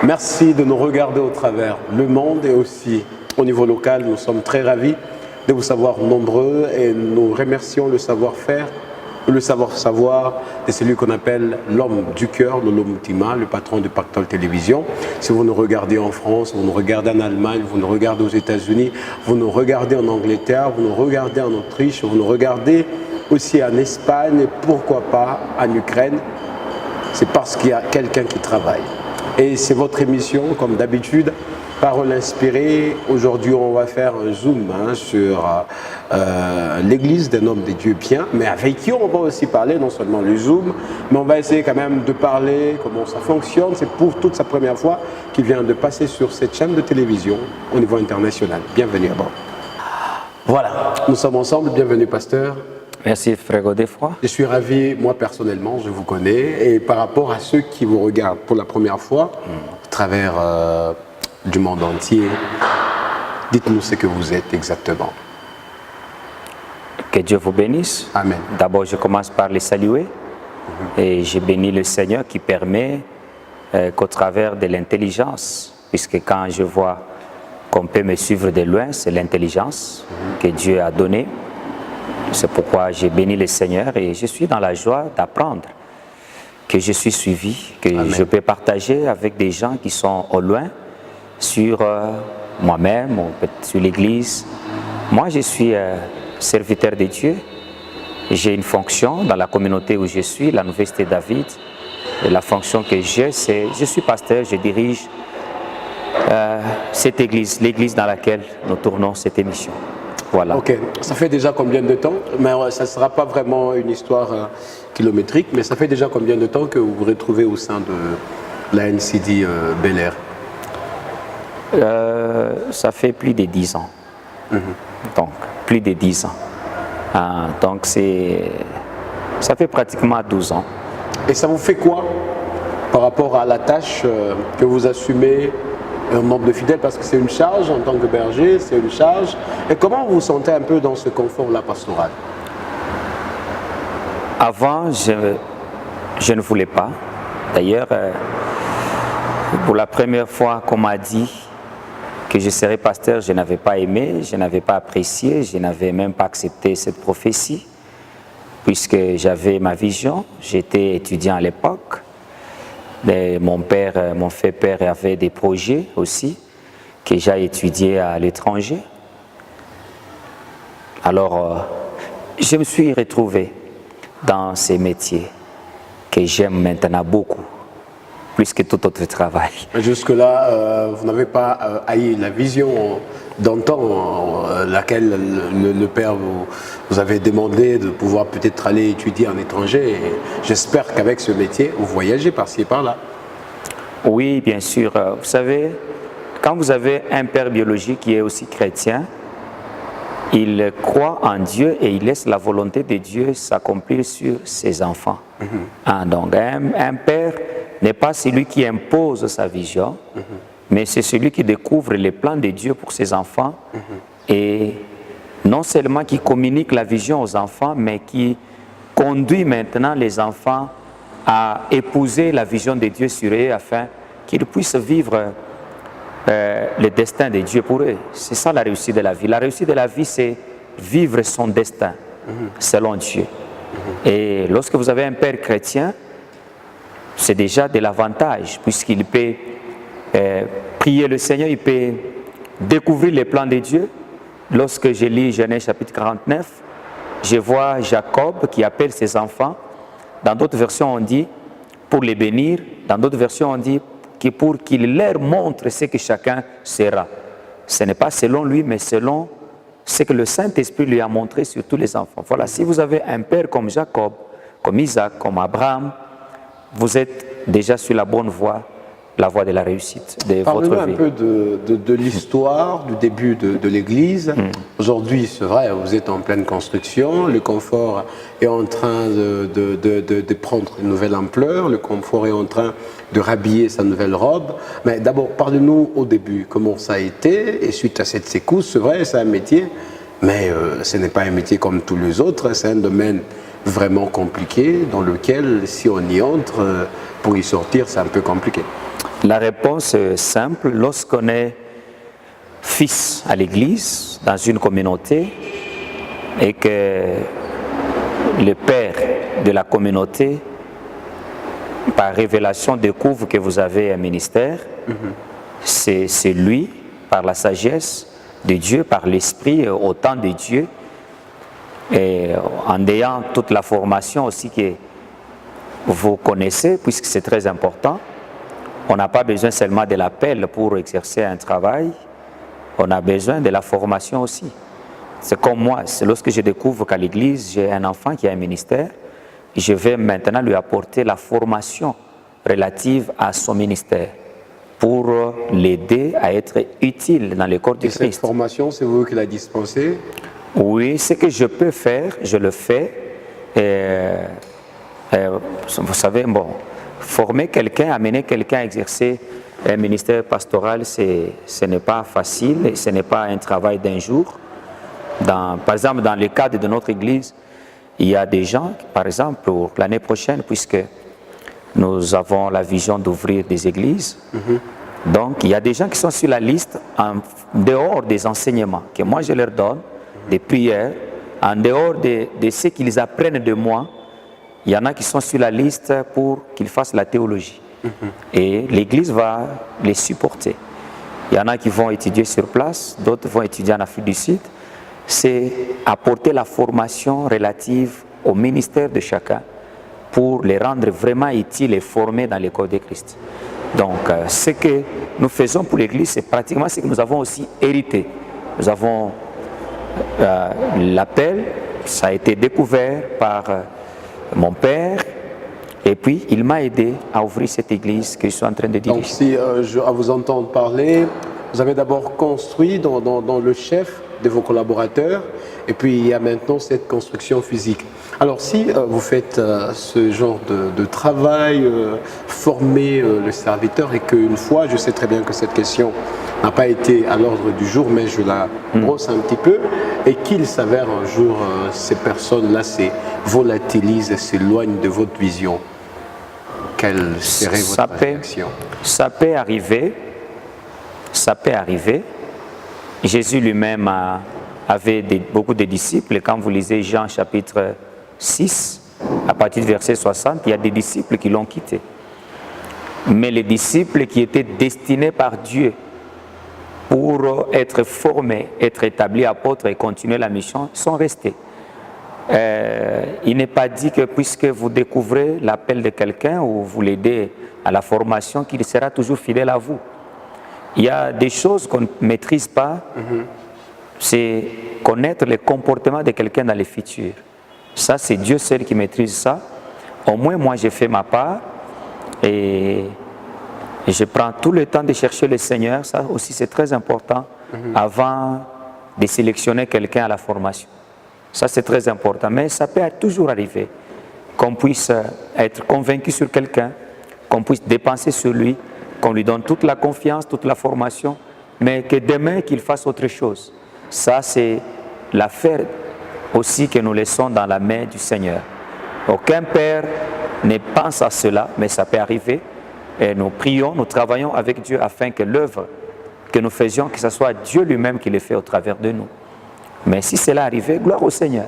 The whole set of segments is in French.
Merci de nous regarder au travers le monde et aussi au niveau local. Nous sommes très ravis de vous savoir nombreux et nous remercions le savoir-faire, le savoir de celui qu'on appelle l'homme du cœur, de l'homme ultima, le patron de Pactole Télévision. Si vous nous regardez en France, vous nous regardez en Allemagne, vous nous regardez aux États-Unis, vous nous regardez en Angleterre, vous nous regardez en Autriche, vous nous regardez aussi en Espagne, pourquoi pas en Ukraine, c'est parce qu'il y a quelqu'un qui travaille. Et c'est votre émission, comme d'habitude, Parole inspirée. Aujourd'hui, on va faire un zoom sur l'église d'un homme de Dieu bien, mais avec qui on va aussi parler, non seulement le zoom, mais on va essayer quand même de parler comment ça fonctionne. C'est pour toute sa première fois qu'il vient de passer sur cette chaîne de télévision au niveau international. Bienvenue à bord. Voilà, nous sommes ensemble. Bienvenue, pasteur. Merci, frère Godefroy. Je suis ravi, moi personnellement, je vous connais, et par rapport à ceux qui vous regardent pour la première fois, à travers du monde entier, dites-nous ce que vous êtes exactement. Que Dieu vous bénisse. Amen. D'abord, je commence par les saluer, et je bénis le Seigneur qui permet qu'au travers de l'intelligence, puisque quand je vois qu'on peut me suivre de loin, c'est l'intelligence que Dieu a donnée. C'est pourquoi j'ai béni le Seigneur et je suis dans la joie d'apprendre que je suis suivi, que Amen. Je peux partager avec des gens qui sont au loin sur moi-même ou sur l'Église. Moi, je suis serviteur de Dieu. J'ai une fonction dans la communauté où je suis, la Nouvelle Cité David. Et la fonction que j'ai, c'est je suis pasteur, je dirige cette Église, l'Église dans laquelle nous tournons cette émission. Voilà. Ok, ça fait déjà combien de temps? Mais ça ne sera pas vraiment une histoire kilométrique, mais ça fait déjà combien de temps que vous vous retrouvez au sein de la NCD Bel Air? Ça fait plus de 10 ans. Donc, plus de 10 ans. Donc, ça fait pratiquement 12 ans. Et ça vous fait quoi par rapport à la tâche que vous assumez, un nombre de fidèles, parce que c'est une charge en tant que berger, c'est une charge. Et comment vous vous sentez un peu dans ce confort-là pastoral? Avant, je ne voulais pas. D'ailleurs, pour la première fois qu'on m'a dit que je serais pasteur, je n'avais pas aimé, je n'avais pas apprécié, je n'avais même pas accepté cette prophétie, puisque j'avais ma vision, j'étais étudiant à l'époque. Mon fait père avait des projets aussi que j'ai étudiés à l'étranger. Alors, je me suis retrouvé dans ces métiers que j'aime maintenant beaucoup, plus que tout autre travail. Jusque-là, vous n'avez pas haï la vision d'antan, laquelle le Père vous avait demandé de pouvoir peut-être aller étudier en étranger. J'espère qu'avec ce métier, vous voyagez par-ci et par-là. Oui, bien sûr. Vous savez, quand vous avez un père biologique qui est aussi chrétien, il croit en Dieu et il laisse la volonté de Dieu s'accomplir sur ses enfants. Donc, un père n'est pas celui qui impose sa vision, mais c'est celui qui découvre les plans de Dieu pour ses enfants et non seulement qui communique la vision aux enfants, mais qui conduit maintenant les enfants à épouser la vision de Dieu sur eux afin qu'ils puissent vivre le destin de Dieu pour eux. C'est ça la réussite de la vie. La réussite de la vie, c'est vivre son destin selon Dieu. Et lorsque vous avez un père chrétien, c'est déjà de l'avantage, puisqu'il peut prier le Seigneur, il peut découvrir les plans de Dieu. Lorsque je lis Genèse chapitre 49, je vois Jacob qui appelle ses enfants. Dans d'autres versions, on dit pour les bénir. Dans d'autres versions, on dit pour qu'il leur montre ce que chacun sera. Ce n'est pas selon lui, mais selon ce que le Saint-Esprit lui a montré sur tous les enfants. Voilà, si vous avez un père comme Jacob, comme Isaac, comme Abraham, vous êtes déjà sur la bonne voie, la voie de la réussite de votre vie. Parlez-nous un peu de l'histoire, du début de l'Église. Aujourd'hui, c'est vrai, vous êtes en pleine construction, le confort est en train de prendre une nouvelle ampleur, le confort est en train de rhabiller sa nouvelle robe. Mais d'abord, parlez-nous au début, comment ça a été, et suite à cette secousse, c'est vrai, c'est un métier, mais ce n'est pas un métier comme tous les autres, c'est un domaine vraiment compliqué, dans lequel, si on y entre, pour y sortir, c'est un peu compliqué. La réponse est simple. Lorsqu'on est fils à l'église, dans une communauté, et que le père de la communauté, par révélation, découvre que vous avez un ministère, c'est lui, par la sagesse de Dieu, par l'esprit, au temps de Dieu, et en ayant toute la formation aussi que vous connaissez, puisque c'est très important. On n'a pas besoin seulement de l'appel pour exercer un travail, on a besoin de la formation aussi. C'est comme moi, c'est lorsque je découvre qu'à l'église, j'ai un enfant qui a un ministère, je vais maintenant lui apporter la formation relative à son ministère pour l'aider à être utile dans le corps du Christ. Cette formation, c'est vous qui la dispensez? Oui, ce que je peux faire, je le fais. Vous savez, bon, former quelqu'un, amener quelqu'un à exercer un ministère pastoral, ce n'est pas facile, et ce n'est pas un travail d'un jour. Par exemple, dans le cadre de notre église, il y a des gens, par exemple, pour l'année prochaine, puisque nous avons la vision d'ouvrir des églises, donc il y a des gens qui sont sur la liste en dehors des enseignements que moi je leur donne, des prières, en dehors de ce qu'ils apprennent de moi. Il y en a qui sont sur la liste pour qu'ils fassent la théologie. Et l'Église va les supporter. Il y en a qui vont étudier sur place, d'autres vont étudier en Afrique du Sud. C'est apporter la formation relative au ministère de chacun pour les rendre vraiment utiles et formés dans le corps de Christ. Donc, ce que nous faisons pour l'Église, c'est pratiquement ce que nous avons aussi hérité. Nous avons l'appel, ça a été découvert par mon père, et puis il m'a aidé à ouvrir cette église que je suis en train de diriger. Donc si à vous entendre parler, vous avez d'abord construit dans le chef de vos collaborateurs, et puis il y a maintenant cette construction physique. Alors si vous faites ce genre de travail, former le serviteur, et qu'une fois, je sais très bien que cette question n'a pas été à l'ordre du jour, mais je la brosse un petit peu, et qu'il s'avère un jour ces personnes-là se volatilisent et s'éloignent de votre vision, quelle serait votre réaction? Ça peut arriver, ça peut arriver. Jésus lui-même avait beaucoup de disciples. Quand vous lisez Jean chapitre 6, à partir du verset 60, il y a des disciples qui l'ont quitté. Mais les disciples qui étaient destinés par Dieu pour être formés, être établis apôtres et continuer la mission, sont restés. Il n'est pas dit que puisque vous découvrez l'appel de quelqu'un ou vous l'aidez à la formation, qu'il sera toujours fidèle à vous. Il y a des choses qu'on ne maîtrise pas, c'est connaître le comportement de quelqu'un dans le futur. Ça, c'est Dieu seul qui maîtrise ça. Au moins, moi, j'ai fait ma part et je prends tout le temps de chercher le Seigneur. Ça aussi, c'est très important avant de sélectionner quelqu'un à la formation. Ça, c'est très important. Mais ça peut toujours arriver qu'on puisse être convaincu sur quelqu'un, qu'on puisse dépenser sur lui, qu'on lui donne toute la confiance, toute la formation, mais que demain, qu'il fasse autre chose. Ça, c'est l'affaire aussi que nous laissons dans la main du Seigneur. Aucun père ne pense à cela, mais ça peut arriver. Et nous prions, nous travaillons avec Dieu afin que l'œuvre que nous faisions, que ce soit Dieu lui-même qui le fait au travers de nous. Mais si cela arrivait, gloire au Seigneur.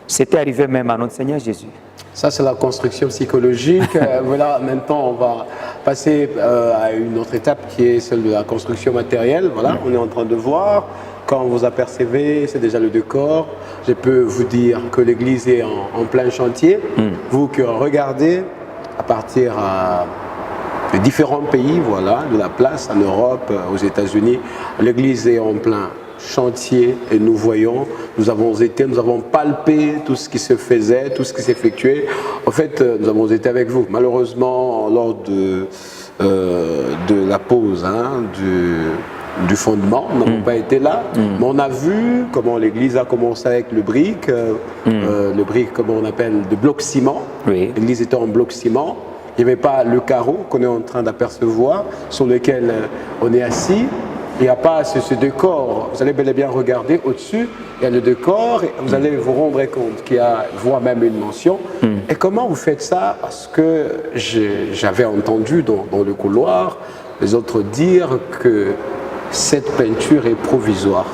C'était arrivé même à notre Seigneur Jésus. Ça, c'est la construction psychologique. Voilà, maintenant, on va passer à une autre étape qui est celle de la construction matérielle. Voilà, on est en train de voir. Quand vous apercevez, c'est déjà le décor. Je peux vous dire que l'église est en plein chantier. Vous qui regardez à partir de différents pays, voilà, de la place en Europe, aux États-Unis, l'église est en plein chantier et nous voyons, nous avons palpé tout ce qui se faisait, tout ce qui s'effectuait. En fait, nous avons été avec vous. Malheureusement, lors de la pause du fondement, nous n'avons pas été là, mais on a vu comment l'église a commencé avec le brick, comment on appelle, de bloc ciment. Oui. L'église était en bloc ciment. Il n'y avait pas le carreau qu'on est en train d'apercevoir, sur lequel on est assis. Il n'y a pas ce décor. Vous allez bel et bien regarder au-dessus, il y a le décor, et vous allez vous rendre compte qu'il y a, voire même une mention. Et comment vous faites ça? Parce que j'avais entendu dans le couloir les autres dire que cette peinture est provisoire.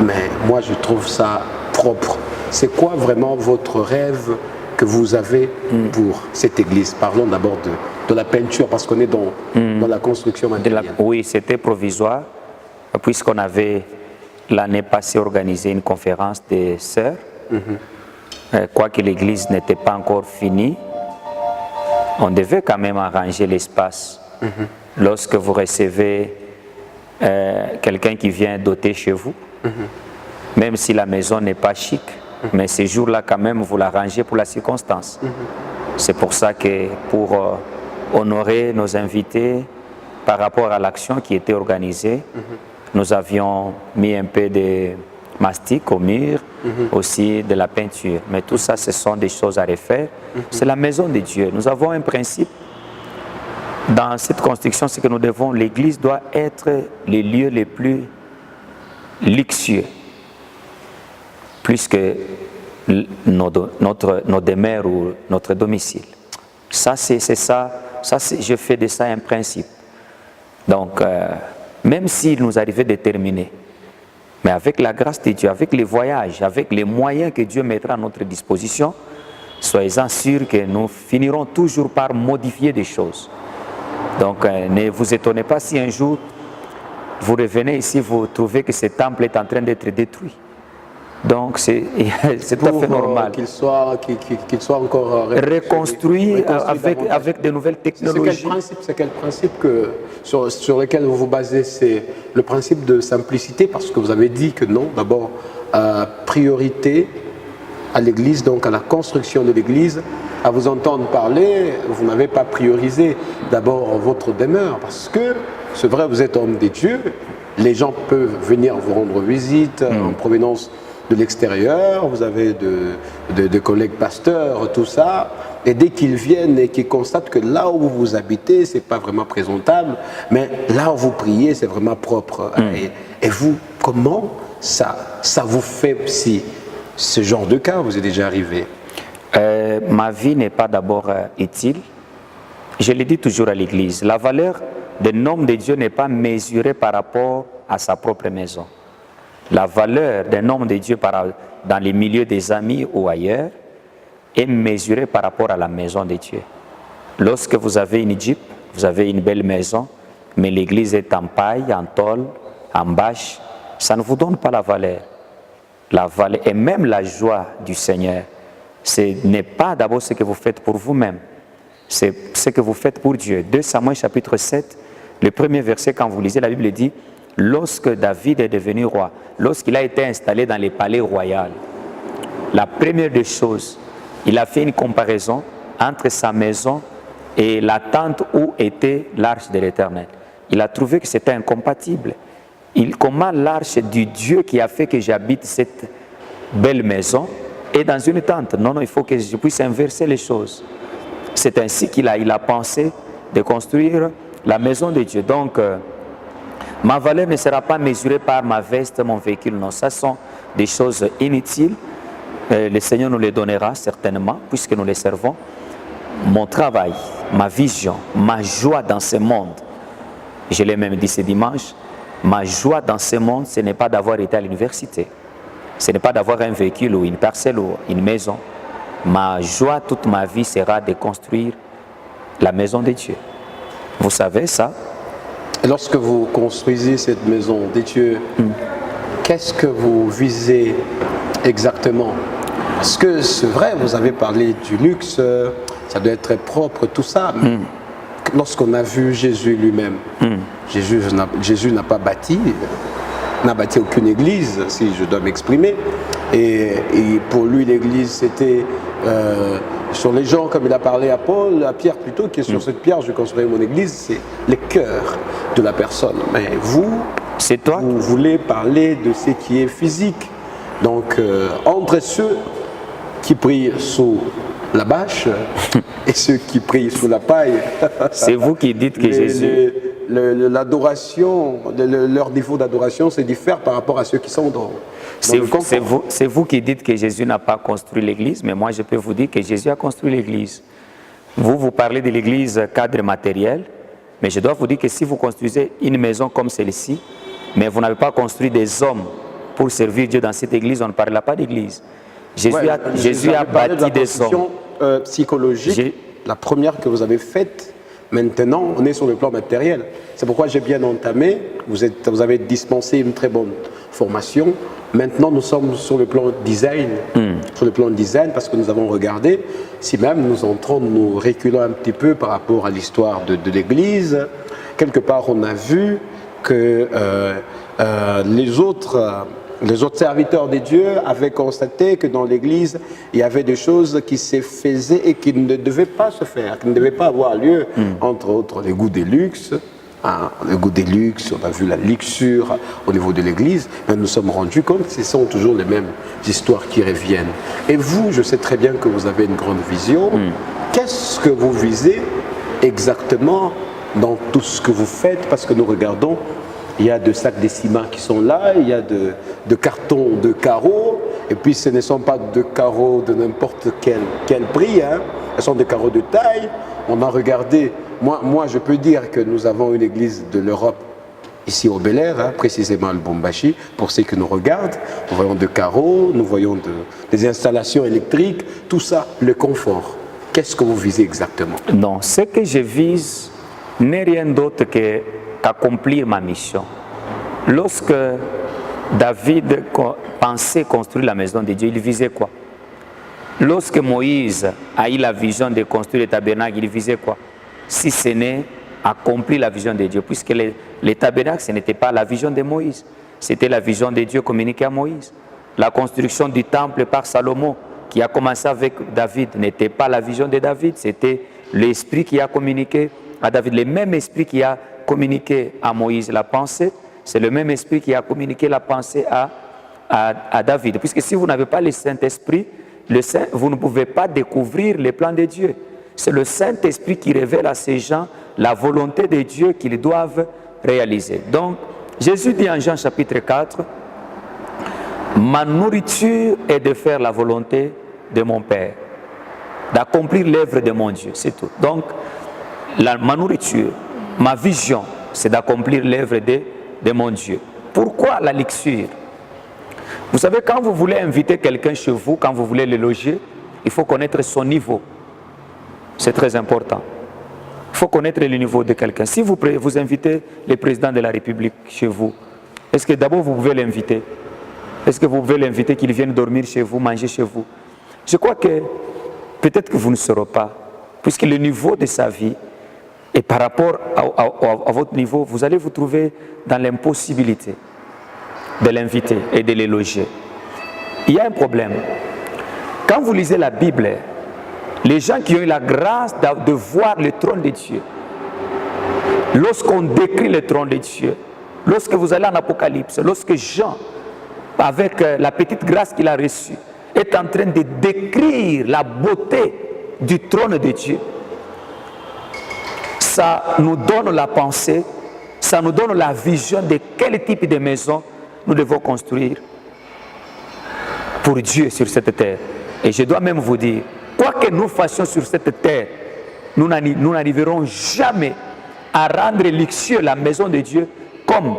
Mais moi, je trouve ça propre. C'est quoi vraiment votre rêve que vous avez pour cette église? Parlons d'abord de la peinture, parce qu'on est dans la construction matérielle. Oui, c'était provisoire, puisqu'on avait l'année passée organisé une conférence des sœurs. Quoique l'église n'était pas encore finie, on devait quand même arranger l'espace. Lorsque vous recevez quelqu'un qui vient doter chez vous, même si la maison n'est pas chic, mais ces jours-là quand même vous l'arrangez pour la circonstance. C'est pour ça que pour honorer nos invités par rapport à l'action qui était organisée, nous avions mis un peu de mastic au mur, aussi de la peinture. Mais tout ça, ce sont des choses à refaire. C'est la maison de Dieu. Nous avons un principe dans cette construction, c'est que nous devons, l'église doit être les lieux les plus luxueux, plus que nos demeures ou notre domicile. Ça, c'est ça. Je fais de ça un principe. Donc, même s'il nous arrivait de terminer, mais avec la grâce de Dieu, avec les voyages, avec les moyens que Dieu mettra à notre disposition, soyez-en sûrs que nous finirons toujours par modifier des choses. Donc, ne vous étonnez pas si un jour, vous revenez ici, vous trouvez que ce temple est en train d'être détruit. Donc, c'est tout à fait normal. Qu'il soit encore reconstruit avec de nouvelles technologies. C'est quel principe sur lequel vous vous basez? C'est le principe de simplicité, parce que vous avez dit que non, d'abord, priorité à l'église, donc à la construction de l'église. À vous entendre parler, vous n'avez pas priorisé d'abord votre demeure, parce que c'est vrai, vous êtes homme des dieux, les gens peuvent venir vous rendre visite en provenance de l'extérieur, vous avez de collègues pasteurs, tout ça, et dès qu'ils viennent et qu'ils constatent que là où vous habitez, c'est pas vraiment présentable, mais là où vous priez, c'est vraiment propre. Et vous, comment ça vous fait, si ce genre de cas vous est déjà arrivé? Ma vie n'est pas d'abord utile. Je le dis toujours à l'église, la valeur d'un homme de Dieu n'est pas mesurée par rapport à sa propre maison. La valeur d'un homme de Dieu dans les milieux des amis ou ailleurs est mesurée par rapport à la maison de Dieu. Lorsque vous avez une Jeep, vous avez une belle maison, mais l'église est en paille, en tôle, en bâche, ça ne vous donne pas la valeur. La valeur et même la joie du Seigneur, ce n'est pas d'abord ce que vous faites pour vous-même, c'est ce que vous faites pour Dieu. 2 Samuel chapitre 7, le premier verset, quand vous lisez, la Bible dit: lorsque David est devenu roi, lorsqu'il a été installé dans les palais royaux, la première des choses, il a fait une comparaison entre sa maison et la tente où était l'arche de l'Éternel. Il a trouvé que c'était incompatible. Comment l'arche du Dieu qui a fait que j'habite cette belle maison est dans une tente? Non, il faut que je puisse inverser les choses. C'est ainsi qu'il a pensé de construire la maison de Dieu. Donc, ma valeur ne sera pas mesurée par ma veste, mon véhicule. Non, ça sont des choses inutiles. Le Seigneur nous les donnera certainement, puisque nous les servons. Mon travail, ma vision, ma joie dans ce monde, je l'ai même dit ce dimanche, ma joie dans ce monde, ce n'est pas d'avoir été à l'université. Ce n'est pas d'avoir un véhicule ou une parcelle ou une maison. Ma joie, toute ma vie, sera de construire la maison de Dieu. Vous savez ça? Et lorsque vous construisez cette maison de Dieu, qu'est-ce que vous visez exactement? Parce que c'est vrai, vous avez parlé du luxe, ça doit être très propre, tout ça. Lorsqu'on a vu Jésus lui-même, Jésus n'a pas bâti, n'a bâti aucune église, si je dois m'exprimer. Et pour lui, l'église, c'était sur les gens, comme il a parlé à Paul, à Pierre plutôt, qui est sur cette pierre, je construirai mon église, c'est le cœur de la personne. Mais vous voulez parler de ce qui est physique. Donc, entre ceux qui prient sous la bâche et ceux qui prient sous la paille, c'est vous qui dites que Jésus... L'adoration, leur niveau d'adoration se diffère par rapport à ceux qui sont dans c'est vous qui dites que Jésus n'a pas construit l'église, mais moi je peux vous dire que Jésus a construit l'église. Vous parlez de l'église cadre matériel, Mais je dois vous dire que si vous construisez une maison comme celle-ci, mais vous n'avez pas construit des hommes pour servir Dieu dans cette église, on ne parlera pas d'église. Jésus a bâti des hommes. Psychologique, la première que vous avez faite, maintenant, on est sur le plan matériel. C'est pourquoi j'ai bien entamé, vous avez dispensé une très bonne formation. Maintenant, nous sommes sur le plan design, parce que nous avons regardé, si même nous reculons un petit peu par rapport à l'histoire de l'Église, quelque part on a vu que les autres serviteurs de Dieu avaient constaté que dans l'Église, il y avait des choses qui se faisaient et qui ne devaient pas se faire, qui ne devaient pas avoir lieu, entre autres les goûts des luxes. Le goût des luxes, on a vu la luxure au niveau de l'Église, mais nous nous sommes rendus compte que ce sont toujours les mêmes histoires qui reviennent. Et vous, je sais très bien que vous avez une grande vision. Qu'est-ce que vous visez exactement dans tout ce que vous faites? Parce que nous regardons, il y a de sacs de ciment qui sont là, il y a de cartons de carreaux, et puis ce ne sont pas de carreaux de n'importe quel prix, hein. Ce sont des carreaux de taille. On a regardé, moi je peux dire que nous avons une église de l'Europe ici au Bel-Air, hein, précisément à Lubumbashi, pour ceux qui nous regardent. Nous voyons des carreaux, nous voyons des installations électriques, tout ça, le confort. Qu'est-ce que vous visez exactement? Non, ce que je vise n'est rien d'autre qu'accomplir ma mission. Lorsque David pensait construire la maison de Dieu, il visait quoi? Lorsque Moïse a eu la vision de construire le tabernacle, il visait quoi? Si ce n'est accomplir la vision de Dieu, puisque le tabernacle, ce n'était pas la vision de Moïse, c'était la vision de Dieu communiquée à Moïse. La construction du temple par Salomon, qui a commencé avec David, n'était pas la vision de David, c'était l'esprit qui a communiqué à David. Le même esprit qui a communiqué à Moïse la pensée, c'est le même esprit qui a communiqué la pensée à David. Puisque si vous n'avez pas le Saint-Esprit, vous ne pouvez pas découvrir les plans de Dieu. C'est le Saint-Esprit qui révèle à ces gens la volonté de Dieu qu'ils doivent réaliser. Donc, Jésus dit en Jean chapitre 4, « Ma nourriture est de faire la volonté de mon Père, d'accomplir l'œuvre de mon Dieu. » C'est tout. Donc, ma nourriture, ma vision, c'est d'accomplir l'œuvre de mon Dieu. Pourquoi la luxure? Vous savez, quand vous voulez inviter quelqu'un chez vous, quand vous voulez le loger, il faut connaître son niveau. C'est très important. Il faut connaître le niveau de quelqu'un. Si vous invitez le président de la République chez vous, est-ce que d'abord vous pouvez l'inviter? Est-ce que vous pouvez l'inviter qu'il vienne dormir chez vous, manger chez vous? Je crois que peut-être que vous ne saurez pas, puisque le niveau de sa vie, et par rapport à votre niveau, vous allez vous trouver dans l'impossibilité de l'inviter et de les loger. Il y a un problème. Quand vous lisez la Bible, les gens qui ont eu la grâce de voir le trône de Dieu, lorsqu'on décrit le trône de Dieu, lorsque vous allez en Apocalypse, lorsque Jean, avec la petite grâce qu'il a reçue, est en train de décrire la beauté du trône de Dieu, ça nous donne la pensée, ça nous donne la vision de quel type de maison nous devons construire pour Dieu sur cette terre. Et je dois même vous dire, quoi que nous fassions sur cette terre, nous n'arriverons jamais à rendre luxueux la maison de Dieu comme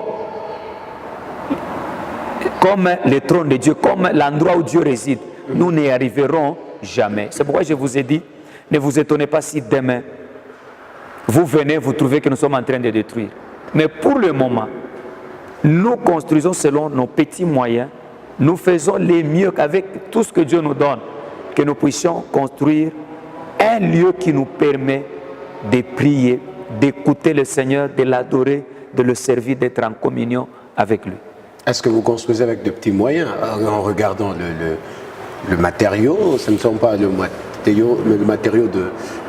le trône de Dieu, comme l'endroit où Dieu réside. Nous n'y arriverons jamais. C'est pourquoi je vous ai dit, ne vous étonnez pas si demain, vous venez, vous trouvez que nous sommes en train de détruire. Mais pour le moment, nous construisons selon nos petits moyens, nous faisons les mieux qu'avec tout ce que Dieu nous donne, que nous puissions construire un lieu qui nous permet de prier, d'écouter le Seigneur, de l'adorer, de le servir, d'être en communion avec lui. Est-ce que vous construisez avec de petits moyens? En regardant le matériau, ce ne sont pas le matériau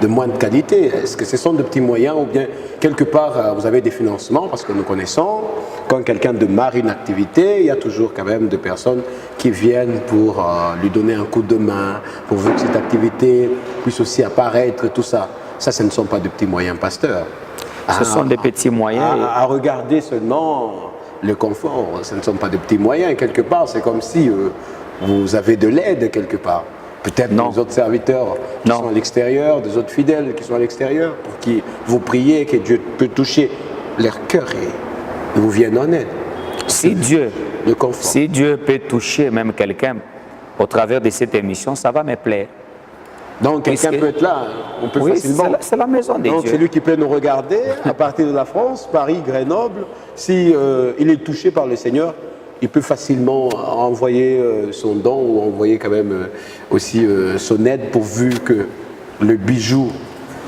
de moindre qualité. Est-ce que ce sont de petits moyens ou bien quelque part vous avez des financements? Parce que nous connaissons, quand quelqu'un démarre une activité, il y a toujours quand même des personnes qui viennent pour lui donner un coup de main, pour que cette activité puisse aussi apparaître, tout ça. Ça, ce ne sont pas de petits moyens, pasteur. Ce sont des petits moyens. À regarder seulement le confort, ce ne sont pas de petits moyens. Quelque part, c'est comme si vous avez de l'aide quelque part. Peut-être des autres serviteurs qui sont à l'extérieur, des autres fidèles qui sont à l'extérieur, pour qui vous priez, que Dieu peut toucher leur cœur et vous vienne en aide. Si Dieu, Le confort. si Dieu peut toucher même quelqu'un au travers de cette émission, ça va me plaire. Donc quelqu'un Puisque- peut être là, on peut Oui, facilement. c'est la maison de Donc Dieu. c'est lui qui peut nous regarder à partir de la France, Paris, Grenoble. Si il est touché par le Seigneur, il peut facilement envoyer son don ou envoyer quand même aussi son aide pourvu que le bijou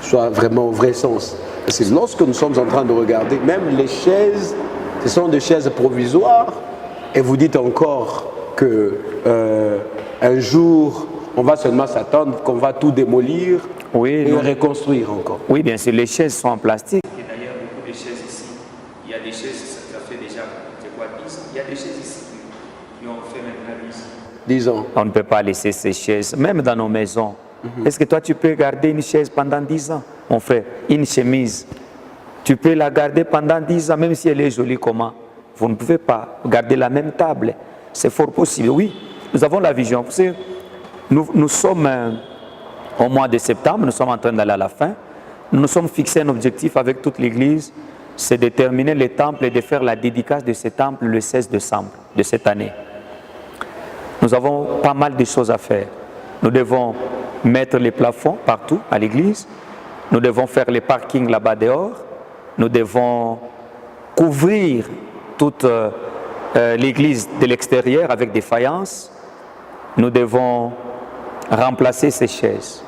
soit vraiment au vrai sens. C'est lorsque nous sommes en train de regarder, même les chaises, ce sont des chaises provisoires, et vous dites encore que un jour, on va seulement s'attendre qu'on va tout démolir Oui, et nous- reconstruire encore. oui, bien sûr, les chaises sont en plastique. Et d'ailleurs, beaucoup de chaises ici, il y a des chaises, ça fait déjà, c'est quoi, 10 ans. Il y a des chaises ici qui ont fait maintenant 10 ans. Disons. On ne peut pas laisser ces chaises, même dans nos maisons. Est-ce que toi, tu peux garder une chaise pendant 10 ans, mon frère? Une chemise, tu peux la garder pendant 10 ans, même si elle est jolie comment? Vous ne pouvez pas garder la même table. C'est fort possible. Oui, nous avons la vision. Vous savez, nous sommes au mois de septembre, nous sommes en train d'aller à la fin. Nous nous sommes fixés un objectif avec toute l'Église, c'est de terminer le temple et de faire la dédicace de ce temple le 16 décembre de cette année. Nous avons pas mal de choses à faire. Nous devons mettre les plafonds partout à l'église. Nous devons faire les parkings là-bas dehors. Nous devons couvrir toute l'église de l'extérieur avec des faïences. Nous devons remplacer ces chaises.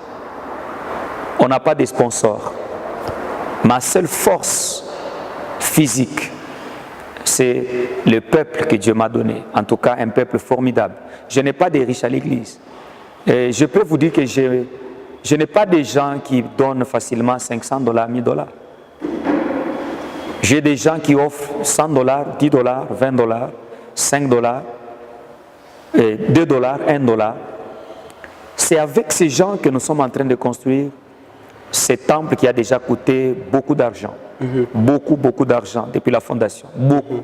On n'a pas de sponsors. Ma seule force physique, c'est le peuple que Dieu m'a donné. En tout cas, un peuple formidable. Je n'ai pas de riches à l'église. Et je peux vous dire que je n'ai pas des gens qui donnent facilement $500, $1000. J'ai des gens qui offrent $100, $10, $20, $5, $2, $1. C'est avec ces gens que nous sommes en train de construire ce temple qui a déjà coûté beaucoup d'argent. Beaucoup d'argent depuis la fondation. Beaucoup.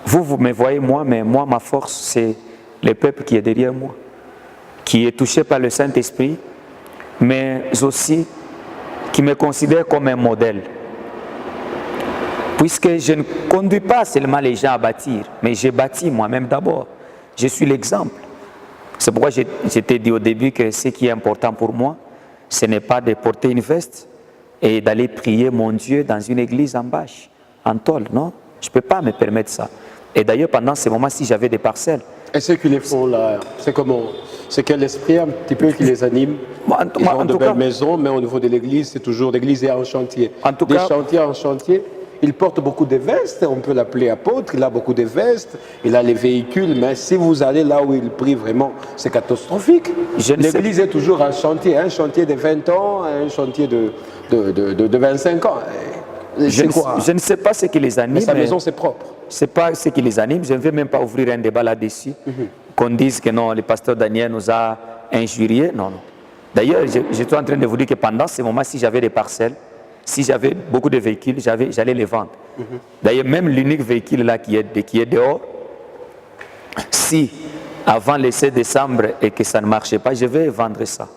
Vous me voyez moi, mais moi, ma force, c'est le peuple qui est derrière moi, qui est touché par le Saint-Esprit, mais aussi qui me considère comme un modèle. Puisque je ne conduis pas seulement les gens à bâtir, mais j'ai bâti moi-même d'abord. Je suis l'exemple. C'est pourquoi je t'ai dit au début que ce qui est important pour moi, ce n'est pas de porter une veste et d'aller prier mon Dieu dans une église en bâche, en tôle, non? Je ne peux pas me permettre ça. Et d'ailleurs, pendant ces moments, si j'avais des parcelles, Et ceux qui les font là, c'est comment? C'est quel esprit un petit peu qui les anime? Ils ont de belles maisons, mais au niveau de l'église, c'est toujours l'église est en chantier. En tout des cas- chantiers en chantier. Il porte beaucoup de vestes, on peut l'appeler apôtre, il a beaucoup de vestes, il a les véhicules, mais si vous allez là où il prie vraiment, c'est catastrophique. Je ne sais- L'église est toujours un chantier de 20 ans, un chantier de 25 ans. Et je c'est quoi? ne sais pas ce qui les Mais anime. sa maison, c'est propre. Ce n'est pas ce qui les anime. Je ne vais même pas ouvrir un débat là-dessus. Qu'on dise que non, le pasteur Daniel nous a injuriés. Non, non. D'ailleurs, j'étais en train de vous dire que pendant ces moments, si j'avais des parcelles, si j'avais beaucoup de véhicules, j'allais les vendre. D'ailleurs, même l'unique véhicule là qui est dehors, si avant le 7 décembre et que ça ne marchait pas, je vais vendre ça.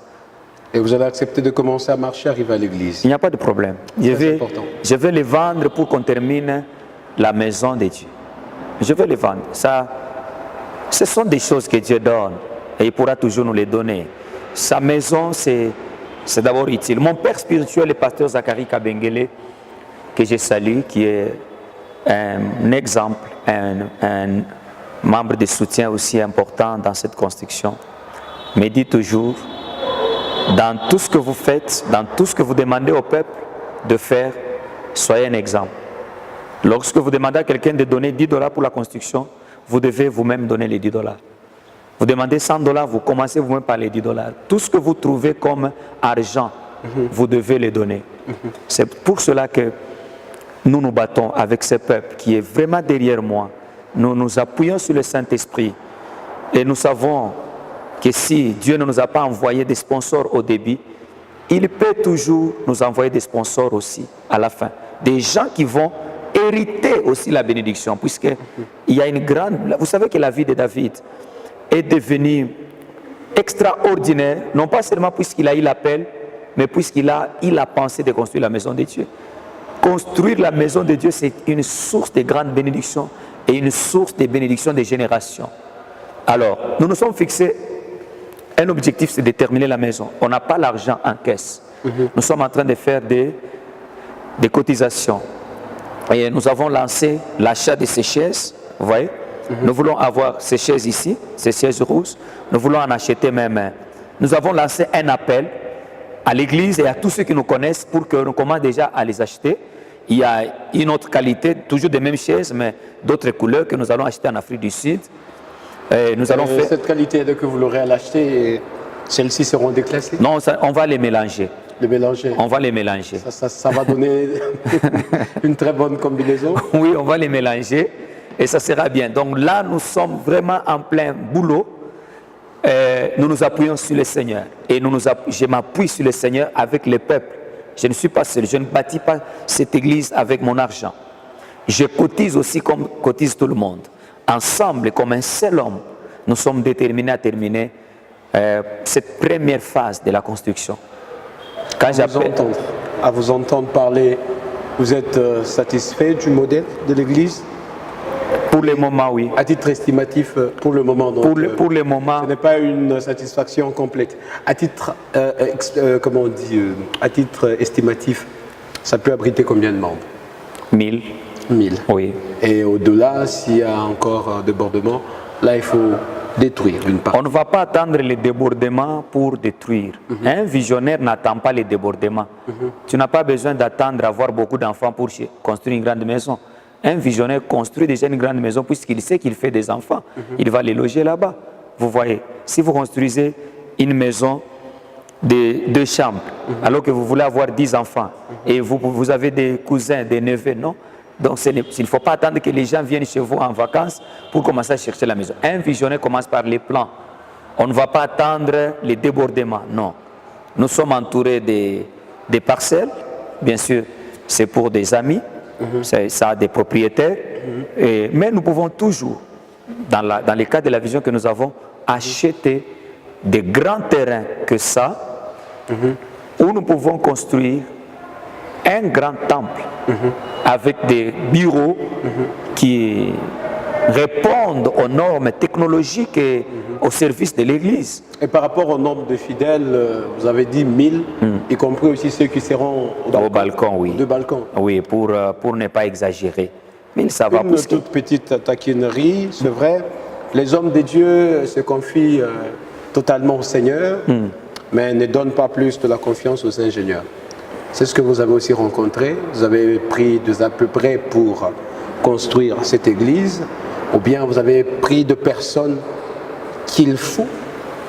Et vous allez accepter de commencer à marcher, arriver à l'église. Il n'y a pas de problème. C'est important. Je vais les vendre pour qu'on termine la maison de Dieu. Je vais les vendre. Ça, ce sont des choses que Dieu donne et il pourra toujours nous les donner. Sa maison, c'est d'abord utile. Mon père spirituel, le pasteur Zachary Kabengele, que je salue, qui est un exemple, un membre de soutien aussi important dans cette construction, me dit toujours, dans tout ce que vous faites, dans tout ce que vous demandez au peuple de faire, soyez un exemple. Lorsque vous demandez à quelqu'un de donner $10 pour la construction, vous devez vous-même donner les $10. Vous demandez $100, vous commencez vous-même par les $10. Tout ce que vous trouvez comme argent, vous devez les donner. C'est pour cela que nous nous battons avec ce peuple qui est vraiment derrière moi. Nous nous appuyons sur le Saint-Esprit et nous savons que si Dieu ne nous a pas envoyé des sponsors au début, il peut toujours nous envoyer des sponsors aussi à la fin. Des gens qui vont hériter aussi la bénédiction, puisqu'il y a une grande... Vous savez que la vie de David est devenue extraordinaire, non pas seulement puisqu'il a eu l'appel, mais puisqu'il a pensé de construire la maison de Dieu. Construire la maison de Dieu, c'est une source de grande bénédiction et une source de bénédiction des générations. Alors, nous nous sommes fixés un objectif, c'est de terminer la maison. On n'a pas l'argent en caisse. Nous sommes en train de faire des cotisations. Et nous avons lancé l'achat de ces chaises, vous voyez. Nous voulons avoir ces chaises ici, ces chaises rouges. Nous voulons en acheter même. Nous avons lancé un appel à l'église et à tous ceux qui nous connaissent pour qu'on commence déjà à les acheter. Il y a une autre qualité, toujours des mêmes chaises, mais d'autres couleurs que nous allons acheter en Afrique du Sud. Nous allons faire... Cette qualité que vous l'aurez à l'acheter, celles-ci seront déclassées? Non, on va les mélanger. Les mélanger? On va les mélanger. Ça va donner une très bonne combinaison? Oui, on va les mélanger et ça sera bien. Donc là, nous sommes vraiment en plein boulot. Nous nous appuyons sur le Seigneur. Et je m'appuie sur le Seigneur avec le peuple. Je ne suis pas seul. Je ne bâtis pas cette église avec mon argent. Je cotise aussi comme cotise tout le monde. Ensemble, comme un seul homme, nous sommes déterminés à terminer cette première phase de la construction. À vous entendre parler, vous êtes satisfait du modèle de l'Église? Pour le moment, oui. À titre estimatif, pour le moment, donc, pour le moment, ce n'est pas une satisfaction complète. À titre, comment on dit, à titre estimatif, ça peut abriter combien de membres? 1000. 1000. Oui. Et au-delà, s'il y a encore débordement, là, il faut détruire une part. On ne va pas attendre les débordements pour détruire. Un visionnaire n'attend pas les débordements. Tu n'as pas besoin d'attendre avoir beaucoup d'enfants pour construire une grande maison. Un visionnaire construit déjà une grande maison puisqu'il sait qu'il fait des enfants. Il va les loger là-bas. Vous voyez, si vous construisez une maison de 2 chambres, alors que vous voulez avoir 10 enfants, et vous avez des cousins, des neveux, non? Donc il ne faut pas attendre que les gens viennent chez vous en vacances pour commencer à chercher la maison. Un visionnaire commence par les plans. On ne va pas attendre les débordements, non. Nous sommes entourés des parcelles, bien sûr, c'est pour des amis, ça a des propriétaires, mais nous pouvons toujours, dans le cadre de la vision que nous avons, acheter des grands terrains que ça, où nous pouvons construire un grand temple avec des bureaux qui répondent aux normes technologiques et au service de l'Église. Et par rapport au nombre de fidèles, vous avez dit 1000, y compris aussi ceux qui seront au balcon, oui. Deux balcons. Oui, pour ne pas exagérer. 1000, ça va Une toute petite taquinerie, c'est vrai. Les hommes de Dieu se confient totalement au Seigneur, mais ne donnent pas plus de la confiance aux ingénieurs. C'est ce que vous avez aussi rencontré. Vous avez pris à peu près pour construire cette église, ou bien vous avez pris de personnes qu'il faut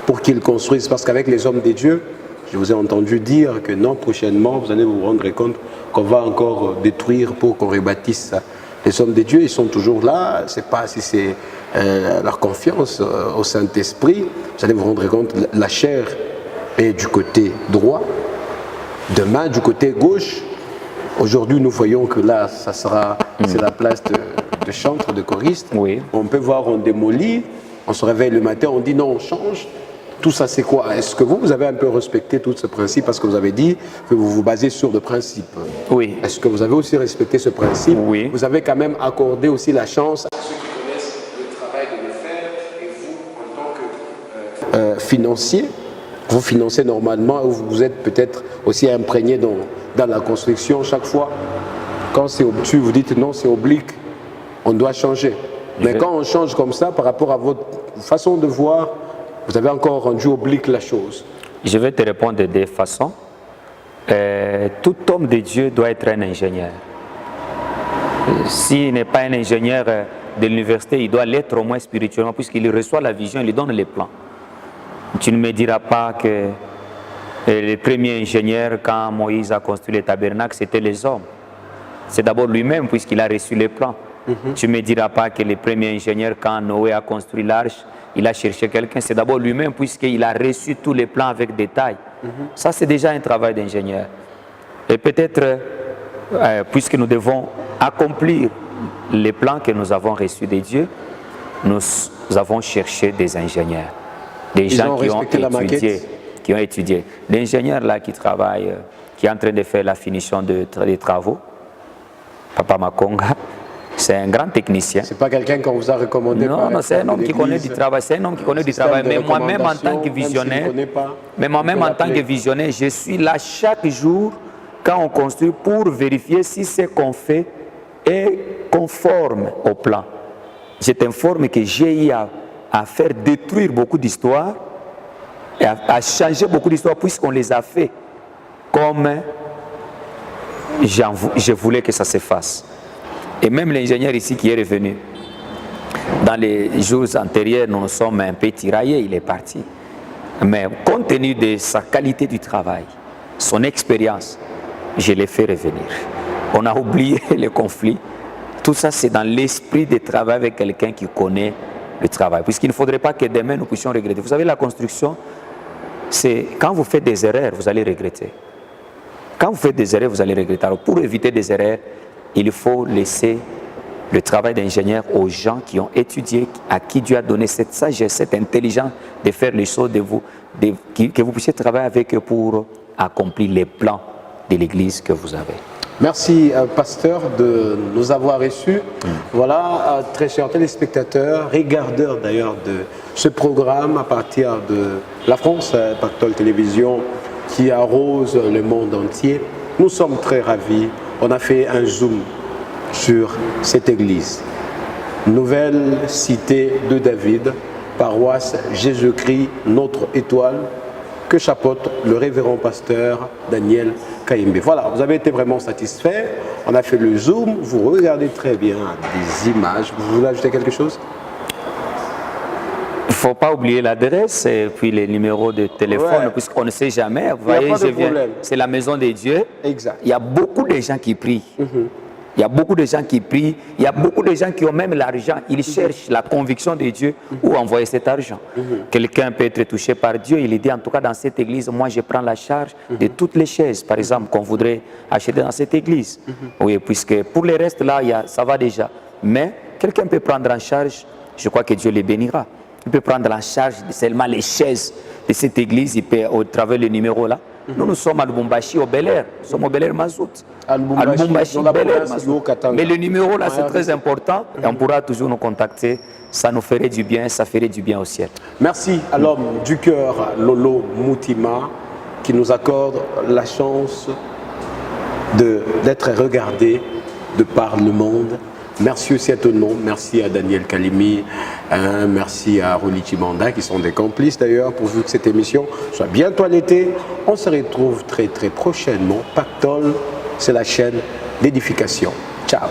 pour qu'ils construisent. Parce qu'avec les hommes de Dieu, je vous ai entendu dire que non, prochainement, vous allez vous rendre compte qu'on va encore détruire pour qu'on rebâtisse. Les hommes de Dieu, ils sont toujours là. Je ne sais pas si c'est leur confiance au Saint-Esprit. Vous allez vous rendre compte, la chair est du côté droit. Demain, du côté gauche, aujourd'hui, nous voyons que là, c'est la place de chantre, de choriste. Oui. On peut voir, on démolit, on se réveille le matin, on dit non, on change. Tout ça, c'est quoi? Est-ce que vous avez un peu respecté tout ce principe? Parce que vous avez dit que vous vous basez sur le principe. Oui. Est-ce que vous avez aussi respecté ce principe? Oui. Vous avez quand même accordé aussi la chance à ceux qui connaissent le travail de le faire. Et vous, en tant que financier, vous financez normalement, vous êtes peut-être aussi imprégné dans la construction chaque fois. Quand c'est obtus, vous dites non, c'est oblique, on doit changer. Mais quand on change comme ça, par rapport à votre façon de voir, vous avez encore rendu oblique la chose. Je vais te répondre de deux façons. Tout homme de Dieu doit être un ingénieur. S'il n'est pas un ingénieur de l'université, il doit l'être au moins spirituellement, puisqu'il reçoit la vision, il lui donne les plans. Tu ne me diras pas que les premiers ingénieurs, quand Moïse a construit le tabernacle, c'était les hommes. C'est d'abord lui-même, puisqu'il a reçu les plans. Tu ne me diras pas que les premiers ingénieurs, quand Noé a construit l'arche, il a cherché quelqu'un. C'est d'abord lui-même, puisqu'il a reçu tous les plans avec détail. Ça, c'est déjà un travail d'ingénieur. Et peut-être, puisque nous devons accomplir les plans que nous avons reçus de Dieu, nous avons cherché des ingénieurs. Des gens qui ont étudié. qui ont étudié. L'ingénieur là qui travaille, qui est en train de faire la finition des travaux, Papa Makonga, c'est un grand technicien. C'est pas quelqu'un qu'on vous a recommandé. Non, non, c'est un homme qui connaît du travail. C'est un homme qui connaît du travail. Mais moi-même en tant que visionnaire, je suis là chaque jour quand on construit pour vérifier si ce qu'on fait est conforme au plan. Je t'informe que j'ai eu à faire détruire beaucoup d'histoires et à changer beaucoup d'histoires puisqu'on les a fait comme je voulais que ça se fasse. Et même l'ingénieur ici qui est revenu, dans les jours antérieurs, nous nous sommes un peu tiraillés, il est parti. Mais compte tenu de sa qualité du travail, son expérience, je l'ai fait revenir. On a oublié les conflits. Tout ça, c'est dans l'esprit de travail avec quelqu'un qui connaît le travail. Puisqu'il ne faudrait pas que demain nous puissions regretter. Vous savez, la construction, c'est quand vous faites des erreurs, vous allez regretter. Quand vous faites des erreurs, vous allez regretter. Alors, pour éviter des erreurs, il faut laisser le travail d'ingénieur aux gens qui ont étudié, à qui Dieu a donné cette sagesse, cette intelligence de faire les choses, que vous puissiez travailler avec eux pour accomplir les plans de l'Église que vous avez. Merci, pasteur, de nous avoir reçus. Voilà, très chers téléspectateurs, regardeurs d'ailleurs de ce programme à partir de la France, Pactole Télévision, qui arrose le monde entier. Nous sommes très ravis. On a fait un zoom sur cette église. Nouvelle cité de David, paroisse Jésus-Christ, notre étoile, que chapeaute le révérend pasteur Daniel Kayembe. Voilà, vous avez été vraiment satisfait. On a fait le zoom, vous regardez très bien des images. Vous voulez ajouter quelque chose? Il ne faut pas oublier l'adresse et puis les numéros de téléphone, puisqu'on ne sait jamais. Vous voyez, c'est la maison de Dieu. Exact. Il y a beaucoup de gens qui prient. Il y a beaucoup de gens qui prient. Il y a beaucoup de gens qui ont même l'argent. Ils cherchent la conviction de Dieu où envoyer cet argent. Quelqu'un peut être touché par Dieu. Il dit, en tout cas, dans cette église, moi, je prends la charge de toutes les chaises, par exemple, qu'on voudrait acheter dans cette église. Oui, puisque pour le reste, là, ça va déjà. Mais quelqu'un peut prendre en charge, je crois que Dieu les bénira. Il peut prendre en charge seulement les chaises de cette église, il peut, au travers le numéro là. Nous sommes à Lubumbashi, au Bel Air. Nous sommes au Bel Air Mazout. À Lubumbashi, Bel Air Mazout. Mais le numéro là, c'est très important et on pourra toujours nous contacter. Ça nous ferait du bien, ça ferait du bien au ciel. Merci à l'homme du cœur, Lolo Moutima, qui nous accorde la chance d'être regardé de par le monde. Merci aussi à tout le monde, merci à Daniel Kalimi, merci à Roli Chimanda qui sont des complices d'ailleurs pour que cette émission soit bien toilettée. On se retrouve très très prochainement. Pactole, c'est la chaîne d'édification. Ciao.